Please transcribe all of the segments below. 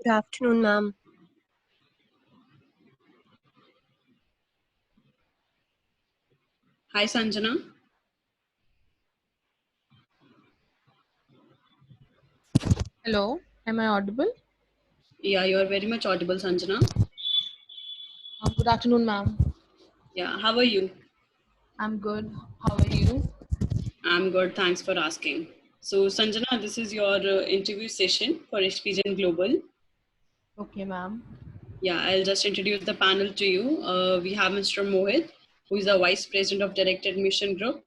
Good afternoon, ma'am. Hi, Sanjana. Hello, am I audible? Yeah, you're very much audible, Sanjana. Good afternoon, ma'am. Yeah, how are you? I'm good. How are you? I'm good. Thanks for asking. So, Sanjana, this is your interview session for HPGen Global. Okay, ma'am. Yeah, I'll just introduce the panel to you. We have Mr. Mohit, who is the Vice President of Direct Admission Group.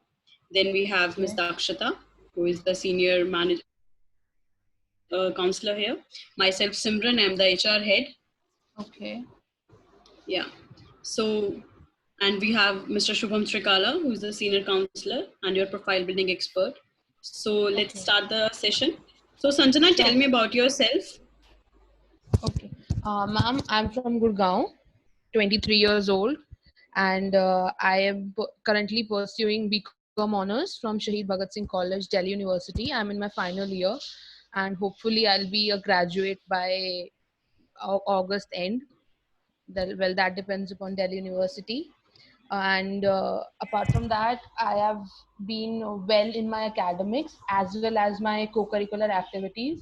Then we have Ms. Okay. Dakshata, who is the Senior Manager Counselor here. Myself, Simran, I'm the HR Head. Okay. Yeah. So, and we have Mr. Shubham Trikala, who is the senior counselor and your profile building expert. So let's Okay. start the session. So Sanjana, Sure. tell me about yourself. Okay. Ma'am, I'm from Gurgaon, 23 years old, and I am currently pursuing BCom Honors from Shahid Bhagat Singh College, Delhi University. I'm in my final year, and hopefully I'll be a graduate by August end. Well, that depends upon Delhi University. And apart from that, I have been well in my academics as well as my co-curricular activities,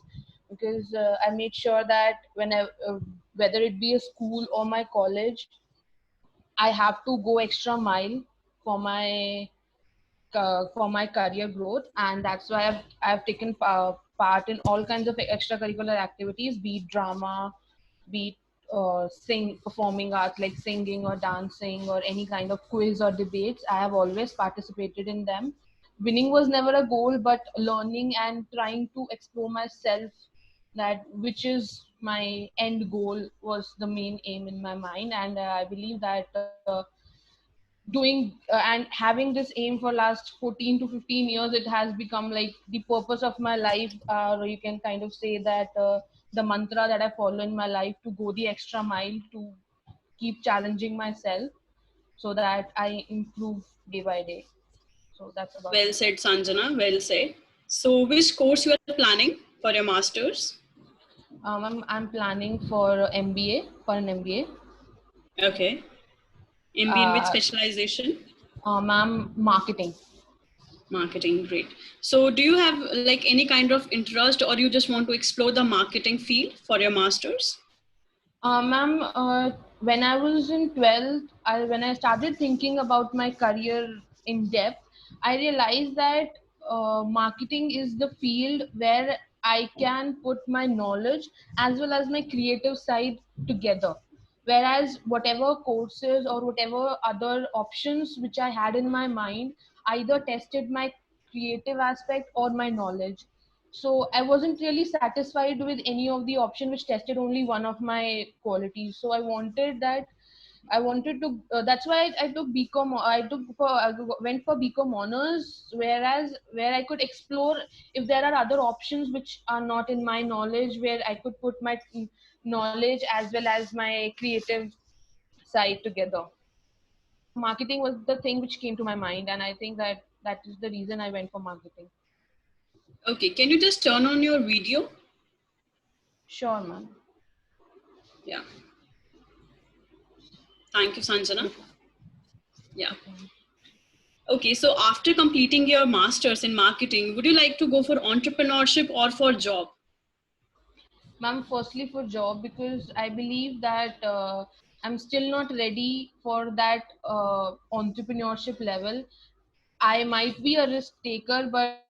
because I made sure that whether it be a school or my college, I have to go extra mile for my career growth, and that's why I've taken part in all kinds of extracurricular activities, be it drama, be it performing arts like singing or dancing or any kind of quiz or debates. I have always participated in them. Winning was never a goal, but learning and trying to explore myself, that which is my end goal, was the main aim in my mind. And I believe that doing and having this aim for last 14 to 15 years, it has become like the purpose of my life, or you can kind of say that the mantra that I follow in my life, to go the extra mile, to keep challenging myself so that I improve day by day. So that's about Well it. said, Sanjana. Well said. So which course you are planning for your masters? I'm planning for MBA, for an MBA. Okay. MB in which uh, specialization? Ma'am, marketing. Marketing. Great. So do you have like any kind of interest, or you just want to explore the marketing field for your masters? Ma'am, when I was in 12th, when I started thinking about my career in depth, I realized that marketing is the field where I can put my knowledge as well as my creative side together. Whereas whatever courses or whatever other options which I had in my mind either tested my creative aspect or my knowledge. So I wasn't really satisfied with any of the option which tested only one of my qualities. So I wanted to that's why I took bcom I went for bcom honors, whereas where I could explore if there are other options which are not in my knowledge, where I could put my knowledge as well as my creative side together. Marketing was the thing which came to my mind, and I think that that is the reason I went for marketing. Okay. Can you just turn on your video? Sure, ma'am. Yeah. Thank you, Sanjana. Okay. Yeah. Okay. Okay, so after completing your master's in marketing, would you like to go for entrepreneurship or for job? Ma'am, firstly for job, because I believe that I'm still not ready for that entrepreneurship level. I might be a risk taker, but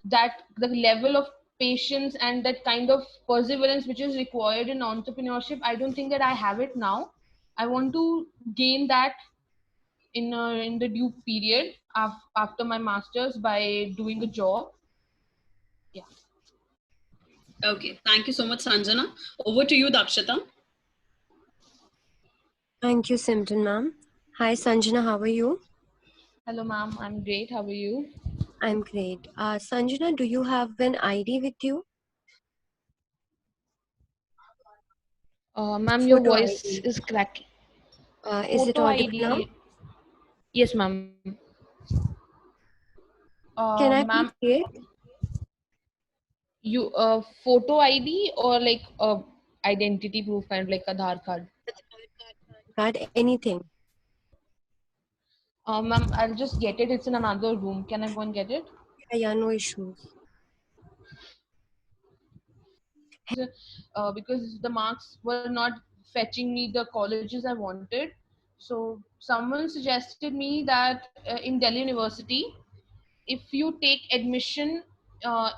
that the level of patience and that kind of perseverance which is required in entrepreneurship, I don't think that I have it now. I want to gain that in the due period after my masters by doing a job. Yeah. Okay, thank you so much, Sanjana. Over to you, Dakshata. Thank you, Simran, ma'am. Hi, Sanjana. How are you? Hello, ma'am. I'm great. How are you? I'm great. Sanjana, do you have an ID with you? Ma'am, your Photo voice ID. is cracking. Is it Photo audible now? ID. Yes, ma'am. Can I Ma'am, please see it? You photo ID or like a identity proof kind of like Aadhaar card? Card, anything. Ma'am, I'll just get it. It's in another room. Can I go and get it? Yeah, no issues. Because the marks were not fetching me the colleges I wanted. So someone suggested me that in Delhi University, if you take admission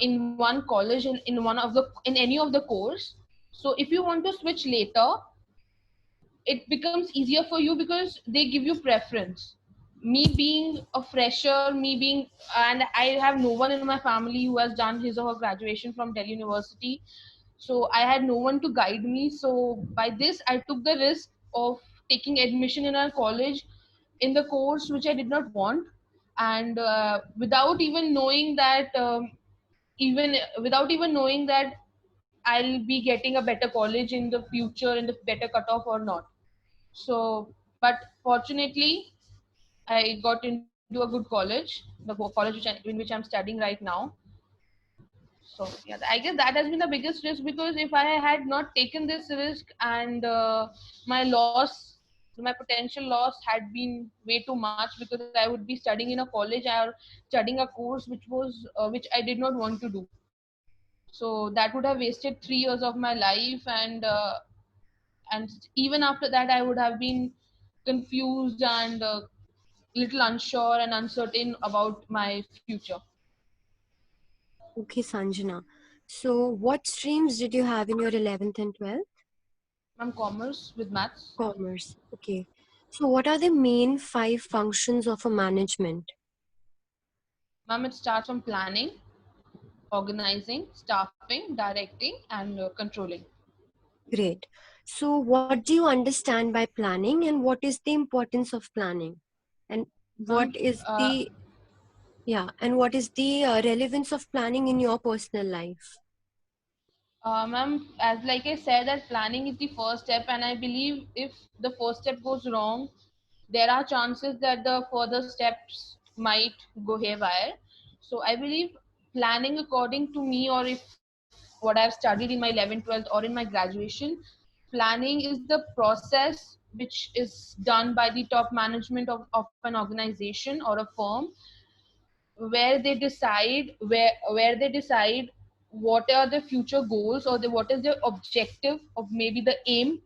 in one college in any of the course, so if you want to switch later, it becomes easier for you because they give you preference. Me being a fresher, and I have no one in my family who has done his or her graduation from Delhi University, so I had no one to guide me. So by this I took the risk of taking admission in a college in the course which I did not want, and without even knowing that even without even knowing that I'll be getting a better college in the future and the better cutoff or not. So, but fortunately, I got into a good college, college in which I'm studying right now. So, yeah, I guess that has been the biggest risk, because if I had not taken this risk and my loss, my potential loss had been way too much, because I would be studying in a college or studying a course which I did not want to do. So that would have wasted 3 years of my life, and even after that I would have been confused and little unsure and uncertain about my future. Okay, Sanjana. So, what streams did you have in your 11th and 12th? I'm commerce with maths. Commerce. Okay. So, what are the main 5 functions of a management? Ma'am, it starts from planning, organizing, staffing, directing, and controlling. Great. So, what do you understand by planning, and what is the importance of planning? And Ma'am, what is the relevance of planning in your personal life? ma'am, as like I said, that planning is the first step, and I believe if the first step goes wrong, there are chances that the further steps might go haywire. So I believe planning according to me, or if what I've studied in my 11th, 12th, or in my graduation, planning is the process which is done by the top management of an organization or a firm, where they decide where they decide what are the future goals, or what is the objective of maybe the aim.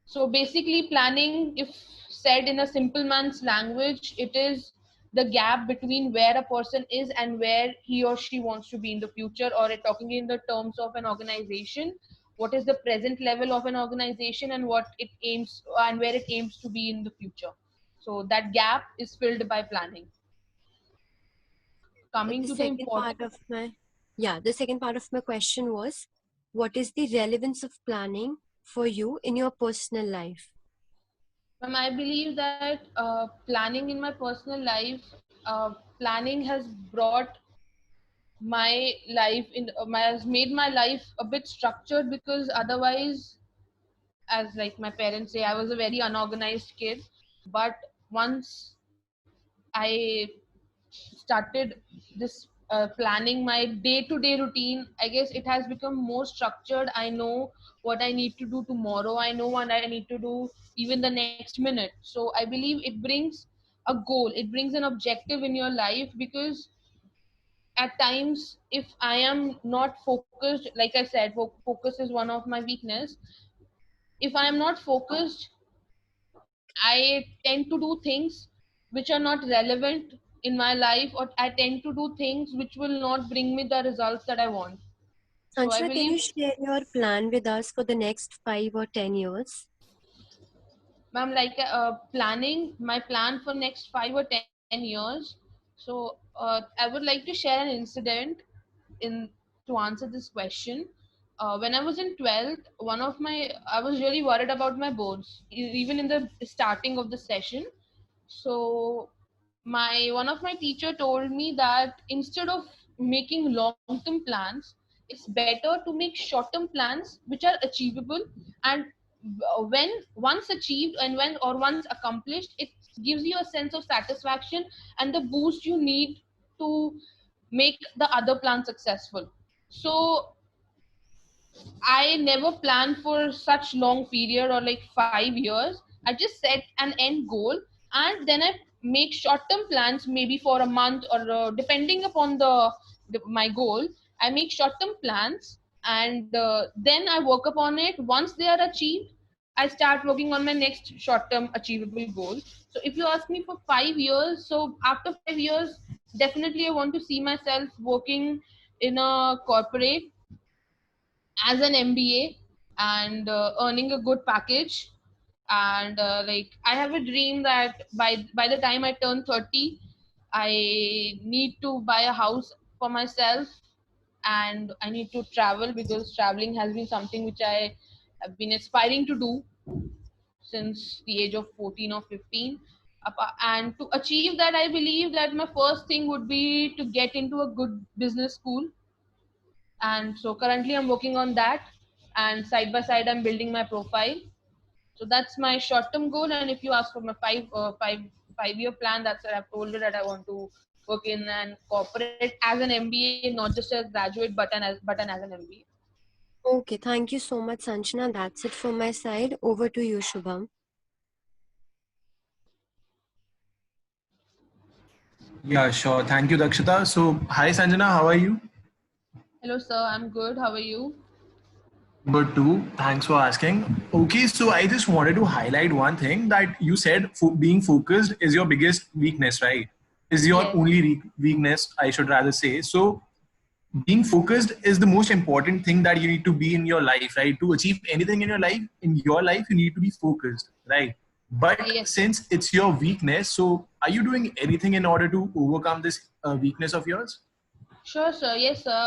So basically planning, if said in a simple man's language, it is the gap between where a person is and where he or she wants to be in the future, or talking in the terms of an organization, what is the present level of an organization and what it aims and where it aims to be in the future. So that gap is filled by planning. Coming The to the second important. part of my the second part of my question was, what is the relevance of planning for you in your personal life? I believe that planning in my personal life, planning has brought my life has made my life a bit structured, because otherwise, as like my parents say, I was a very unorganized kid. But once I started this planning my day-to-day routine, I guess it has become more structured. I know what I need to do tomorrow, I know what I need to do even the next minute. So I believe it brings a goal, it brings an objective in your life, because at times if I am not focused, like I said, focus is one of my weakness. If I am not focused, I tend to do things which are not relevant in my life, or I tend to do things which will not bring me the results that I want. So I Sanjana, can believe, you share your plan with us for the next 5 or 10 years? ma'am, like planning my plan for next 5 or 10 years. So I would like to share an incident in to answer this question. When I was in 12th, I was really worried about my boards, even in the starting of the session. So my one of my teacher told me that instead of making long term plans, it's better to make short term plans which are achievable, and when once achieved and when or once accomplished, it gives you a sense of satisfaction and the boost you need to make the other plan successful. So I never planned for such long period or like 5 years. I just set an end goal, and then I make short term plans maybe for a month or depending upon my goal. I make short term plans, and then I work upon it. Once they are achieved, I start working on my next short term achievable goal. So if you ask me for 5 years, so after 5 years, definitely I want to see myself working in a corporate as an MBA and earning a good package. And like I have a dream that by the time I turn 30, I need to buy a house for myself, and I need to travel because traveling has been something which I have been aspiring to do since the age of 14 or 15. And to achieve that, I believe that my first thing would be to get into a good business school, and so currently I'm working on that, and side by side I'm building my profile. So that's my short term goal. And if you ask for my 5 year plan, that's what I've told you, that I want to work in an corporate as an MBA, not just as graduate but as an MBA. Okay, thank you so much, Sanjana. That's it from my side. Over to you, Shubham. Yeah, sure. Thank you, Dakshita. So, hi, Sanjana. How are you? Hello sir, I'm good. How are you? Good too. Thanks for asking. Okay, so I just wanted to highlight one thing that you said being focused is your biggest weakness, right? Is your Yes. only weakness, I should rather say. So, being focused is the most important thing that you need to be in your life, right? To achieve anything in your life, you need to be focused, right? But Yes sir. since it's your weakness, so are you doing anything in order to overcome this weakness of yours? Sure sir. Yes sir.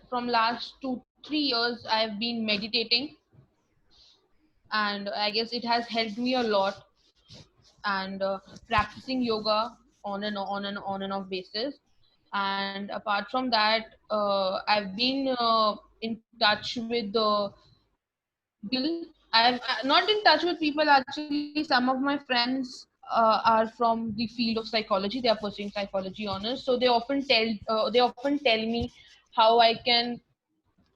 From last 2 3 years I've been meditating, and I guess it has helped me a lot, and practicing yoga on and off basis. And apart from that, I've been in touch with the people. I'm not in touch with people actually. Some of my friends are from the field of psychology. They are pursuing psychology honors, so they often tell me how I can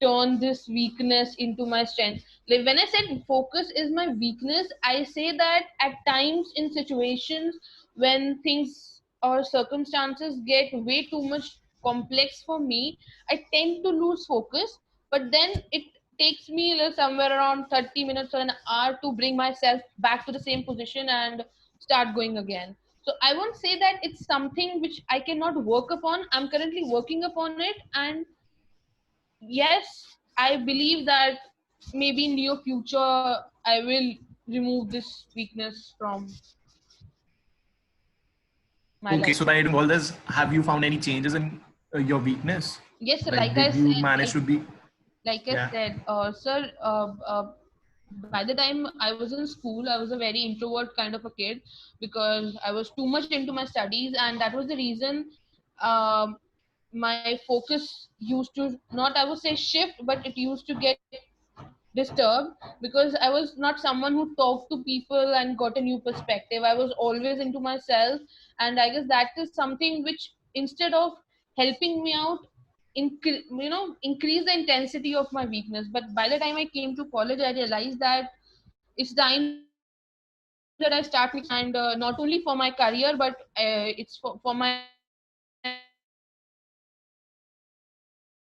turn this weakness into my strength. Like when I said focus is my weakness, I say that at times in situations when things or circumstances get way too much complex for me, I tend to lose focus. But then it takes me somewhere around 30 minutes or an hour to bring myself back to the same position and start going again. So I won't say that it's something which I cannot work upon. I'm currently working upon it, and yes, I believe that maybe in near future I will remove this weakness from my Okay, life. so by doing all this, have you found any changes in your weakness? Yes sir, Like, did you manage to be? like I Yeah. said, sir, by the time I was in school, I was a very introvert kind of a kid because I was too much into my studies, and that was the reason um, my focus used to not, I would say, shift, but it used to get disturbed because I was not someone who talked to people and got a new perspective. I was always into myself, and I guess that is something which, instead of helping me out, increase the intensity of my weakness. But by the time I came to college, I realized that it's time that I start making changes, and not only for my career, but it's for my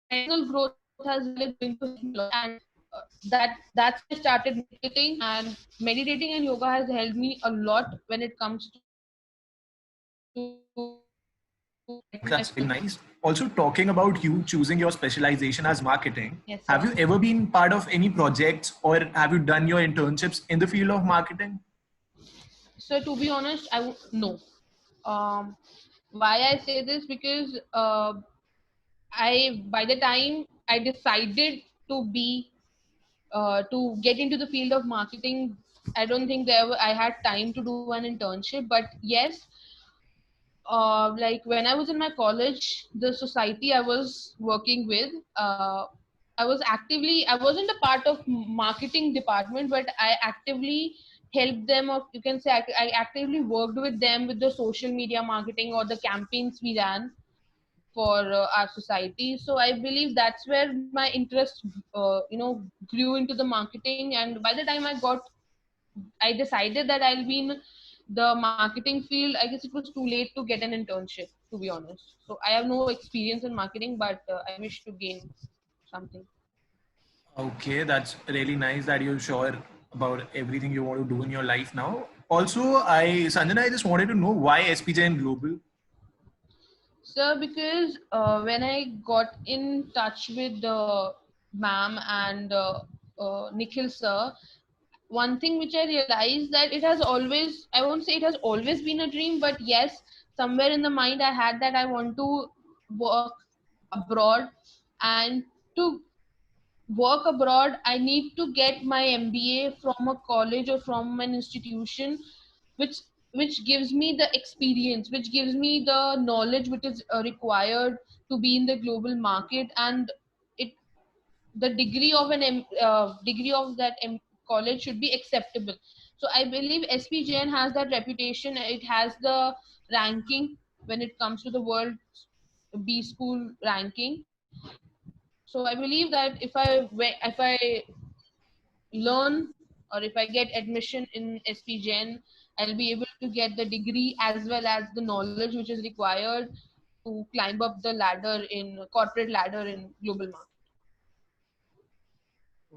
personal growth as well. It's going to help me a lot, and that's when I started meditating, and meditating and yoga has helped me a lot when it comes to That's very nice. Also, talking about you choosing your specialization as marketing, Yes have sir. you ever been part of any projects or have you done your internships in the field of marketing? So to be honest, no. um why I say this, because I by the time I decided to be to get into the field of marketing, I don't think I had time to do an internship. But yes, like when I was in my college, the society I was working with, I wasn't a part of marketing department, but I actively helped them, or you can say I actively worked with them with the social media marketing or the campaigns we ran. for our society. So I believe that's where my interest, grew into the marketing. And by the time I decided that I'll be in the marketing field, I guess it was too late to get an internship, to be honest. So I have no experience in marketing, but I wish to gain something. Okay, that's really nice that you're sure about everything you want to do in your life now. Also, Sanjana, I just wanted to know why SPJN Global? Sir, because when I got in touch with the ma'am and Nikhil sir, one thing which I realized that it has always, I won't say it has always been a dream, but yes, somewhere in the mind I had that I want to work abroad. And to work abroad, I need to get my MBA from a college or from an institution which which gives me the experience, which gives me the knowledge which is required to be in the global market. And it the degree of degree of that college should be acceptable. So I believe SPJN has that reputation. It has the ranking when it comes to the world B school ranking. So I believe that if I learn or if I get admission in SPJN, I'll be able to get the degree as well as the knowledge which is required to climb up the ladder in corporate ladder in global market.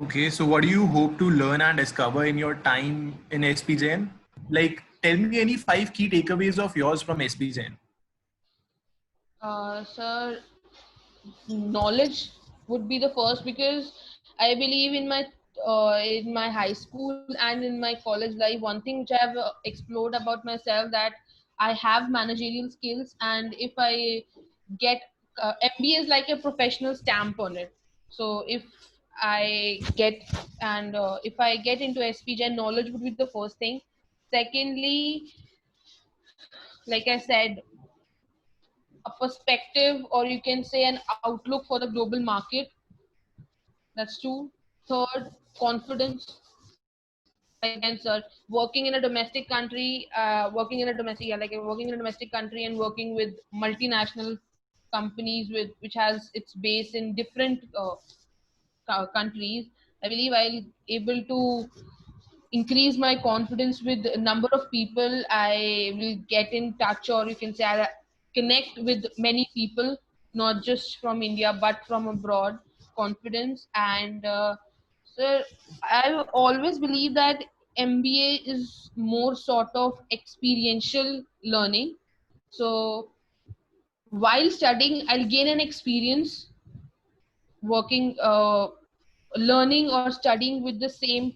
Okay, so what do you hope to learn and discover in your time in SPJN? Like, tell me any 5 key takeaways of yours from SPJN. Sir, knowledge would be the first, because I believe in my high school and in my college life, one thing which I have explored about myself, that I have managerial skills. And if I get MBA is like a professional stamp on it. So I get if I get into SPJ, knowledge would be the first thing. Secondly, like I said, a perspective, or you can say an outlook for the global market. That's two. Third, confidence. Again, sir, working in a domestic country, working in a domestic country and working with multinational companies which has its base in different countries. I believe I'll able to increase my confidence with a number of people. I will get in touch, or you can say I connect with many people, not just from India but from abroad. Confidence. And so I always believe that MBA is more sort of experiential learning. So while studying, I'll gain an experience working, learning or studying with the same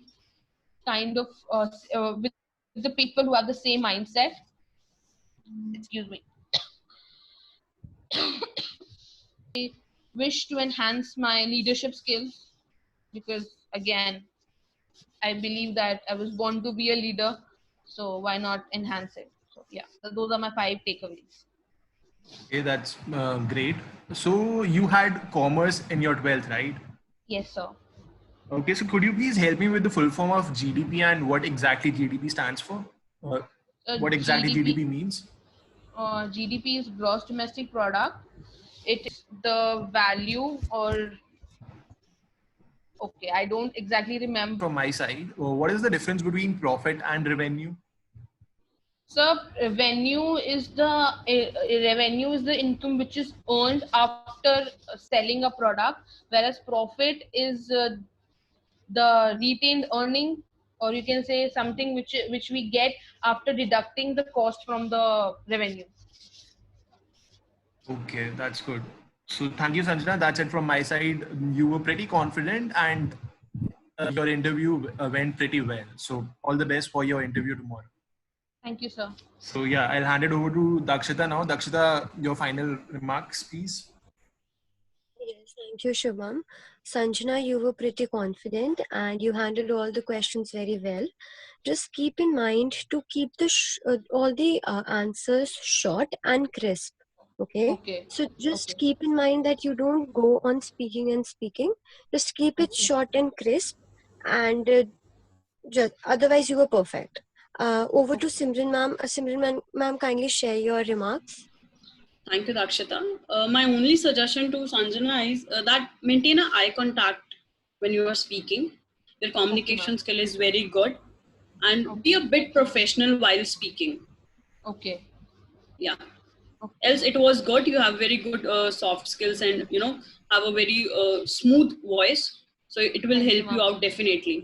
kind of with the people who have the same mindset. Excuse me. Wish to enhance my leadership skills, because again, I believe that I was born to be a leader, so why not enhance it? So yeah, those are my 5 takeaways. Okay, that's great. So you had commerce in your 12th, right? Yes, sir. Okay, so could you please help me with the full form of GDP and what exactly GDP stands for? What exactly GDP means? GDP is gross domestic product. It is the value, or okay, I don't exactly remember. From my side, what is the difference between profit and revenue? So revenue is the income which is earned after selling a product, whereas profit is the retained earning, or you can say something which we get after deducting the cost from the revenue. Okay, that's good. So thank you, Sanjana. That's it from my side. You were pretty confident and your interview went pretty well. So all the best for your interview tomorrow. Thank you, sir. So yeah, I'll hand it over to Dakshita now. Dakshita, your final remarks, please. Yes, thank you, Shubham. Sanjana, you were pretty confident and you handled all the questions very well. Just keep in mind to keep all the answers short and crisp. Okay? Okay. So just Okay. keep in mind that you don't go on speaking and speaking. Just keep it short and crisp, and otherwise you were perfect. Over to Simran ma'am. Simran ma'am, kindly share your remarks. Thank you, Dakshita. My only suggestion to Sanjana is that maintain an eye contact when you are speaking. Your communication ma'am. skill is very good, and be a Okay. bit professional while speaking. Okay. Yeah. Okay, Else, ma'am. it was good. You have very good soft skills, and have a very smooth voice. So it will Thank you, help you ma'am. out definitely.